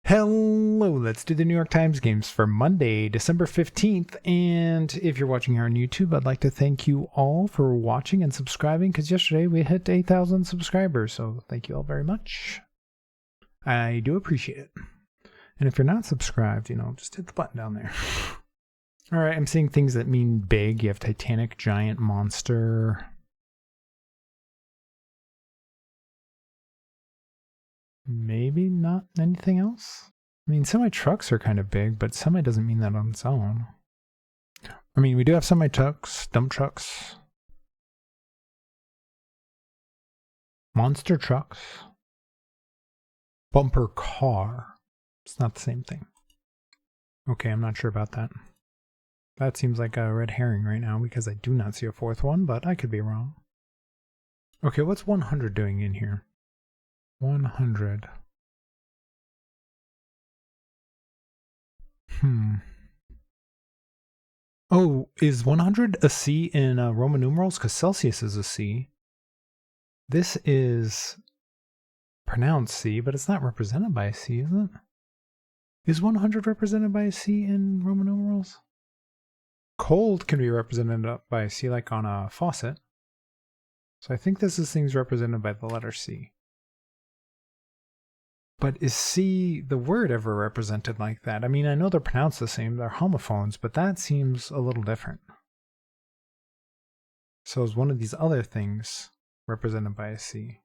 Hello, let's do the New York Times games for Monday, December 15th. And if you're watching here on YouTube, I'd like to thank you all for watching and subscribing, because yesterday we hit 8,000 subscribers. So thank you all very much. I do appreciate it. And if you're not subscribed, just hit the button down there. All right, I'm seeing things that mean big. You have Titanic, giant, monster. Maybe not anything else? I mean, semi-trucks are kind of big, but semi doesn't mean that on its own. I mean, we do have semi-trucks, dump trucks, monster trucks, bumper car. It's not the same thing. Okay, I'm not sure about that. That seems like a red herring right now because I do not see a fourth one, but I could be wrong. Okay, what's 100 doing in here? 100. Oh, is 100 a C in Roman numerals? Because Celsius is a C. This is pronounced C, but it's not represented by a C, is it? Is 100 represented by a C in Roman numerals? Cold can be represented by a C, like on a faucet. So I think this is things represented by the letter C. But is C, the word, ever represented like that? I mean, I know they're pronounced the same, they're homophones, but that seems a little different. So is one of these other things represented by a C?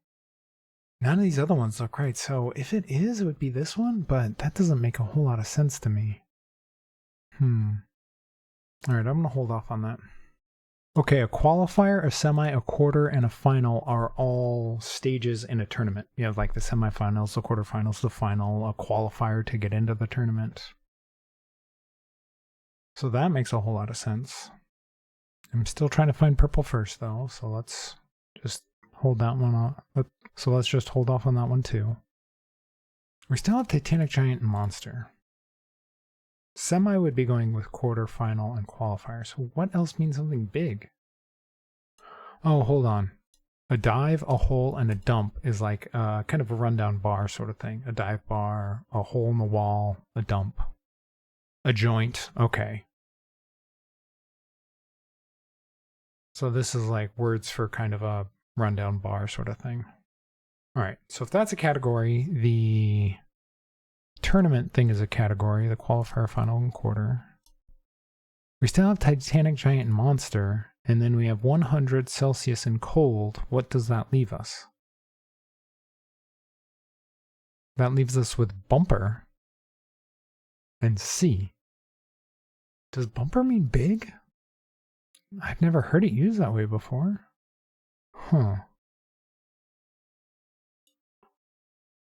None of these other ones look right, so if it is, it would be this one, but that doesn't make a whole lot of sense to me. Alright, I'm going to hold off on that. Okay, a qualifier, a semi, a quarter, and a final are all stages in a tournament. You have like the semifinals, the quarterfinals, the final, a qualifier to get into the tournament. So that makes a whole lot of sense. I'm still trying to find purple first though, so let's just hold that one off. So let's just hold off on that one too. We still have Titanic, Giant, and Monster. Semi would be going with quarter, final, and qualifier. So what else means something big? Oh, hold on. A dive, a hole, and a dump is like kind of a rundown bar sort of thing. A dive bar, a hole in the wall, a dump. A joint, okay. So this is like words for kind of a rundown bar sort of thing. All right, so if that's a category, the tournament thing is a category, the qualifier, final, and quarter. We still have Titanic, Giant, and Monster, and then we have 100, Celsius, and cold. What does that leave us? That leaves us with bumper and C. Does bumper mean big? I've never heard it used that way before. Huh.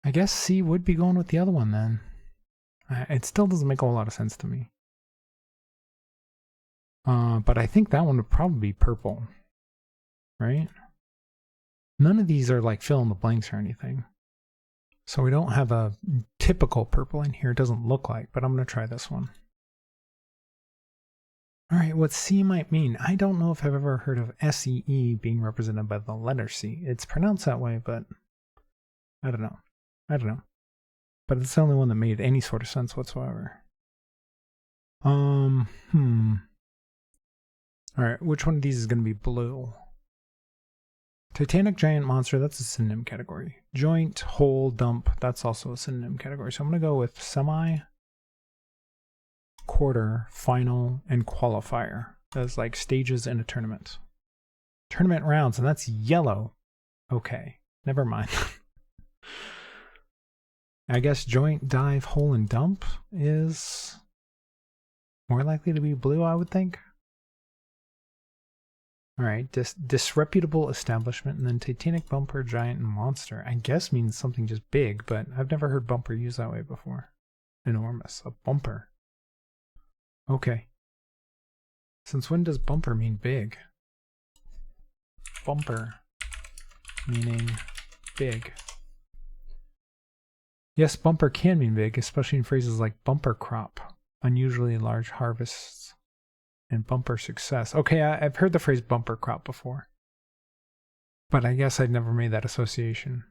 I guess C would be going with the other one then. It still doesn't make a whole lot of sense to me. But I think that one would probably be purple. Right? None of these are like fill in the blanks or anything. So we don't have a typical purple in here. It doesn't look like, but I'm going to try this one. Alright, what C might mean. I don't know if I've ever heard of SEE being represented by the letter C. It's pronounced that way, but I don't know. But it's the only one that made any sort of sense whatsoever. Alright, which one of these is going to be blue? Titanic, Giant, Monster, that's a synonym category. Joint, hole, dump, that's also a synonym category. So I'm going to go with semi, quarter, final, and qualifier. That's like stages in a tournament. Tournament rounds, and that's yellow. Okay, never mind. I guess joint, dive, hole, and dump is more likely to be blue, I would think. Alright, disreputable establishment, and then Titanic, bumper, giant, and monster. I guess means something just big, but I've never heard bumper used that way before. Enormous, a bumper. Okay. Since when does bumper mean big? Bumper meaning big. Yes, bumper can mean big, especially in phrases like bumper crop, unusually large harvests, and bumper success. Okay, I've heard the phrase bumper crop before, but I guess I've never made that association.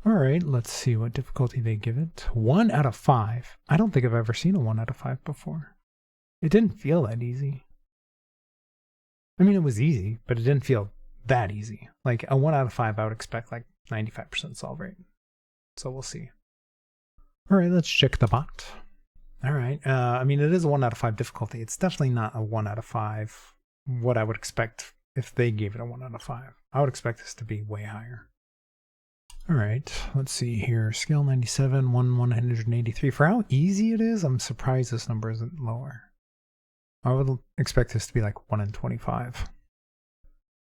All right, let's see what difficulty they give it. 1 out of 5. I don't think I've ever seen a 1 out of 5 before. It didn't feel that easy. I mean, it was easy, but it didn't feel that easy. Like a 1 out of 5, I would expect like 95% solve rate. So we'll see. All right, let's check the bot. All right. I mean, it is a 1 out of 5 difficulty. It's definitely not a 1 out of 5. What I would expect if they gave it a 1 out of 5. I would expect this to be way higher. All right. Let's see here. Skill 97, 183. For how easy it is, I'm surprised this number isn't lower. I would expect this to be like 1 in 25.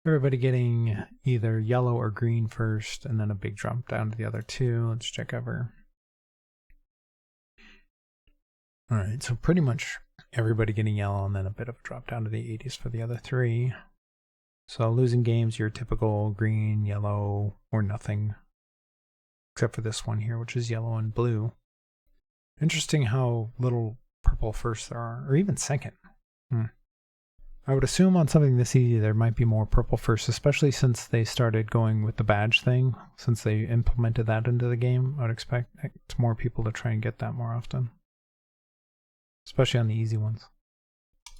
Everybody getting either yellow or green first, and then a big jump down to the other two. Let's check over. All right, so pretty much everybody getting yellow and then a bit of a drop down to the 80s for the other three. So losing games, your typical green, yellow, or nothing. Except for this one here, which is yellow and blue. Interesting how little purple first there are, or even second. I would assume on something this easy there might be more purple first, especially since they started going with the badge thing. Since they implemented that into the game, I would expect more people to try and get that more often. Especially on the easy ones.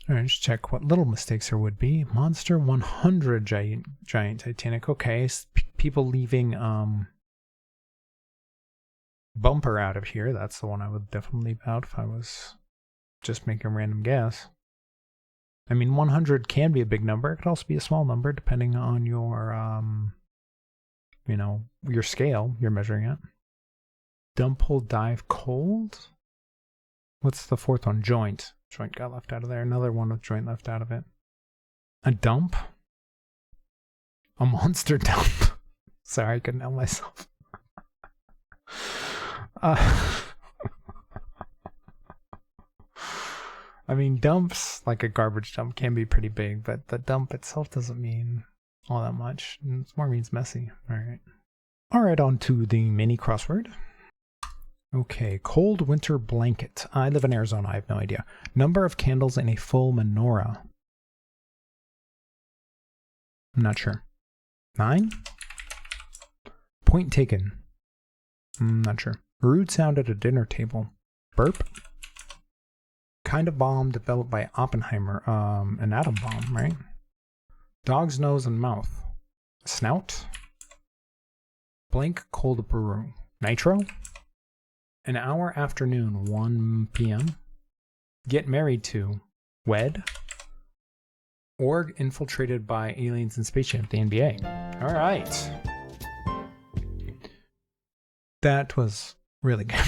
Alright, just check what little mistakes there would be. Monster 100 Giant Titanic. Okay, people leaving Bumper out of here. That's the one I would definitely leave out if I was just making a random guess. I mean, 100 can be a big number. It could also be a small number depending on your, you know, your scale you're measuring it. Dump, hold, dive, cold. What's the fourth one? Joint. Joint got left out of there. Another one with joint left out of it. A dump? A monster dump. Sorry, I couldn't help myself. I mean, dumps, like a garbage dump, can be pretty big, but the dump itself doesn't mean all that much. It more means messy. All right. All right, on to the mini crossword. Okay, cold winter blanket. I live in Arizona. I have no idea. Number of candles in a full menorah. I'm not sure. 9? Point taken. I'm not sure. Rude sound at a dinner table. Burp. Kind of bomb developed by Oppenheimer. An atom bomb, right? Dog's nose and mouth. Snout. Blank cold brew. Nitro. An hour afternoon, 1 p.m. Get married to. Wed. Org infiltrated by aliens and spaceship, the NBA. All right. That was really good.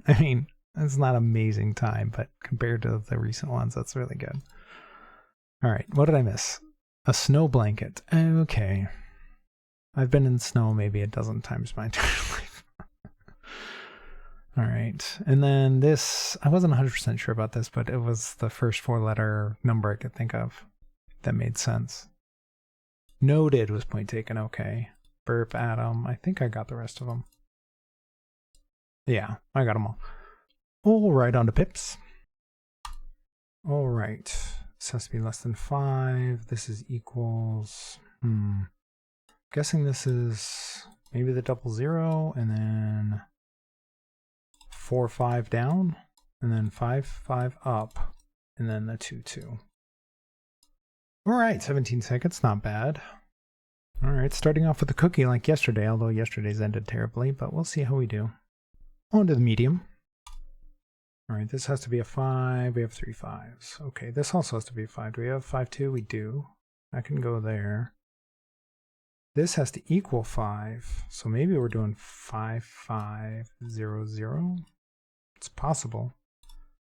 I mean, it's not amazing time, but compared to the recent ones, that's really good. All right, what did I miss? A snow blanket. Okay. I've been in snow maybe a dozen times my entire life. All right, and then this, I wasn't 100% sure about this, but it was the first 4-letter number I could think of that made sense. Noted was point taken, okay. Burp, atom, I think I got the rest of them. Yeah, I got them all. All right, on to pips. All right, this has to be less than 5. This is equals, guessing this is maybe the 00, and then 4, 5 down, and then 5, 5 up, and then the 2, 2. All right, 17 seconds, not bad. All right, starting off with a cookie like yesterday, although yesterday's ended terribly, but we'll see how we do. On to the medium. All right, this has to be a 5. We have 3 5s. Okay, this also has to be a 5. Do we have 5, 2? We do. I can go there. This has to equal 5, so maybe we're doing 5, 5, 0, 0. It's possible.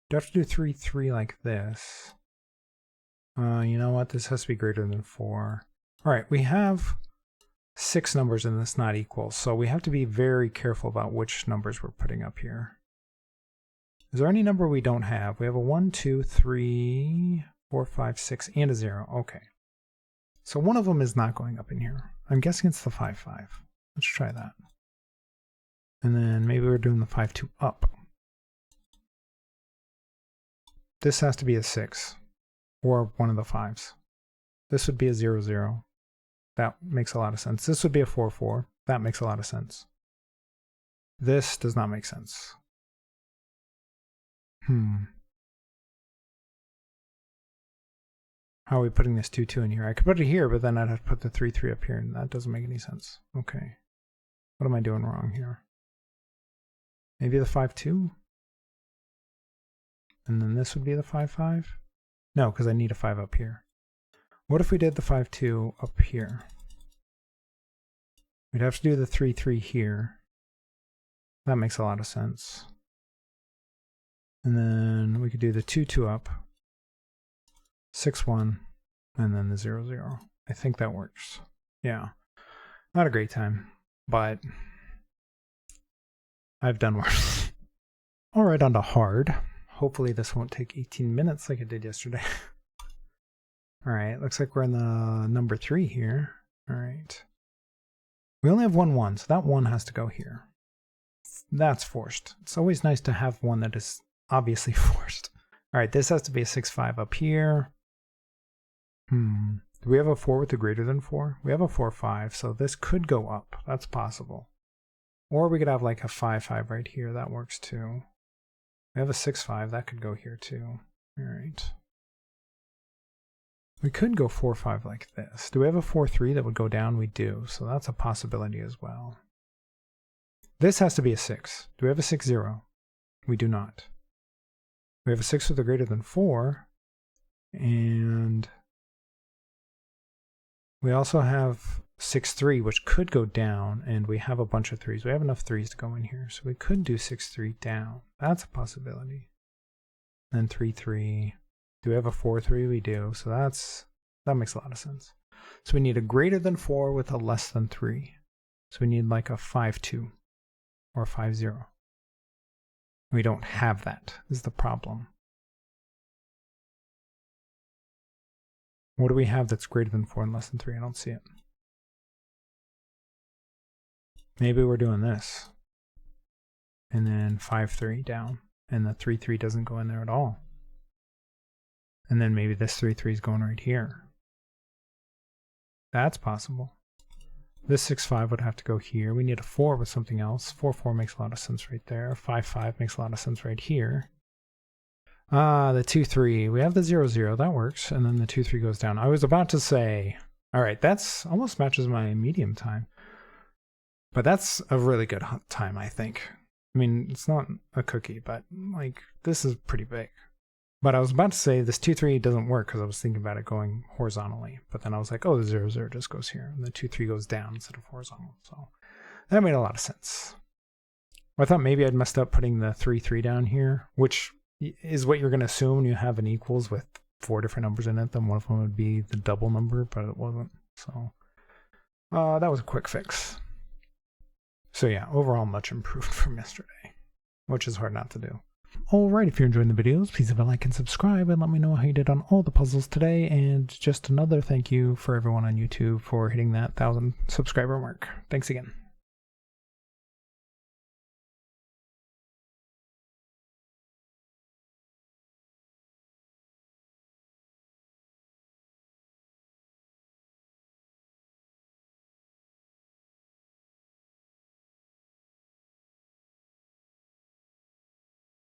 Do I have to do 3, 3 like this? You know what? This has to be greater than 4. All right, we have 6 numbers in this not equal, so we have to be very careful about which numbers we're putting up here. Is there any number we don't have? We have a 1, 2, 3, 4, 5, 6, and a 0. Okay. So one of them is not going up in here. I'm guessing it's the 5, 5. Let's try that. And then maybe we're doing the 5, 2 up. This has to be a 6, or one of the 5s. This would be a 0, 0. That makes a lot of sense. This would be a 4, 4. That makes a lot of sense. This does not make sense. How are we putting this 2-2 in here? I could put it here, but then I'd have to put the 3-3 up here, and that doesn't make any sense. Okay. What am I doing wrong here? Maybe the 5-2? And then this would be the 5-5? No, because I need a 5 up here. What if we did the 5-2 up here? We'd have to do the 3-3 here. That makes a lot of sense. And then we could do the 2-2 up. 6-1, and then the 0-0. I think that works. Yeah. Not a great time, but I've done worse. All right, on to hard. Hopefully this won't take 18 minutes like it did yesterday. All right, looks like we're in the number 3 here. All right. We only have 1-1, so that 1 has to go here. That's forced. It's always nice to have one that is obviously forced. All right, this has to be a 6-5 up here. Do we have a 4 with a greater than 4? We have a 4-5, so this could go up. That's possible. Or we could have like a 5-5 right here. That works too. We have a 6-5. That could go here too. All right. We could go 4-5 like this. Do we have a 4-3 that would go down? We do, so that's a possibility as well. This has to be a 6. Do we have a 6-0? We do not. We have a 6 with a greater than 4, and we also have 6-3, which could go down, and we have a bunch of 3s. We have enough 3s to go in here, so we could do 6-3 down. That's a possibility. Then 3-3. Do we have a 4-3? We do, so that makes a lot of sense. So we need a greater than 4 with a less than 3. So we need like a 5-2 or a 5-0. We don't have that, is the problem. What do we have that's greater than 4 and less than 3? I don't see it. Maybe we're doing this. And then 5-3 down. And the 3-3 doesn't go in there at all. And then maybe this 3-3 is going right here. That's possible. This 6-5 would have to go here. We need a 4 with something else. 4-4 makes a lot of sense right there. 5-5 makes a lot of sense right here. The 2-3. We have the 0-0. That works. And then the 2-3 goes down. I was about to say, all right, that's almost matches my medium time. But that's a really good time, I think. I mean, it's not a cookie, but like this is pretty big. But I was about to say this 2-3 doesn't work because I was thinking about it going horizontally. But then I was like, oh, the 0-0 just goes here. And the 2-3 goes down instead of horizontal. So that made a lot of sense. I thought maybe I'd messed up putting the 3-3 down here, which is what you're going to assume when you have an equals with 4 different numbers in it. Then one of them would be the double number, but it wasn't. So that was a quick fix. So yeah, overall much improved from yesterday, which is hard not to do. Alright, if you're enjoying the videos, please leave a like and subscribe and let me know how you did on all the puzzles today. And just another thank you for everyone on YouTube for hitting that 1,000 subscriber mark. Thanks again.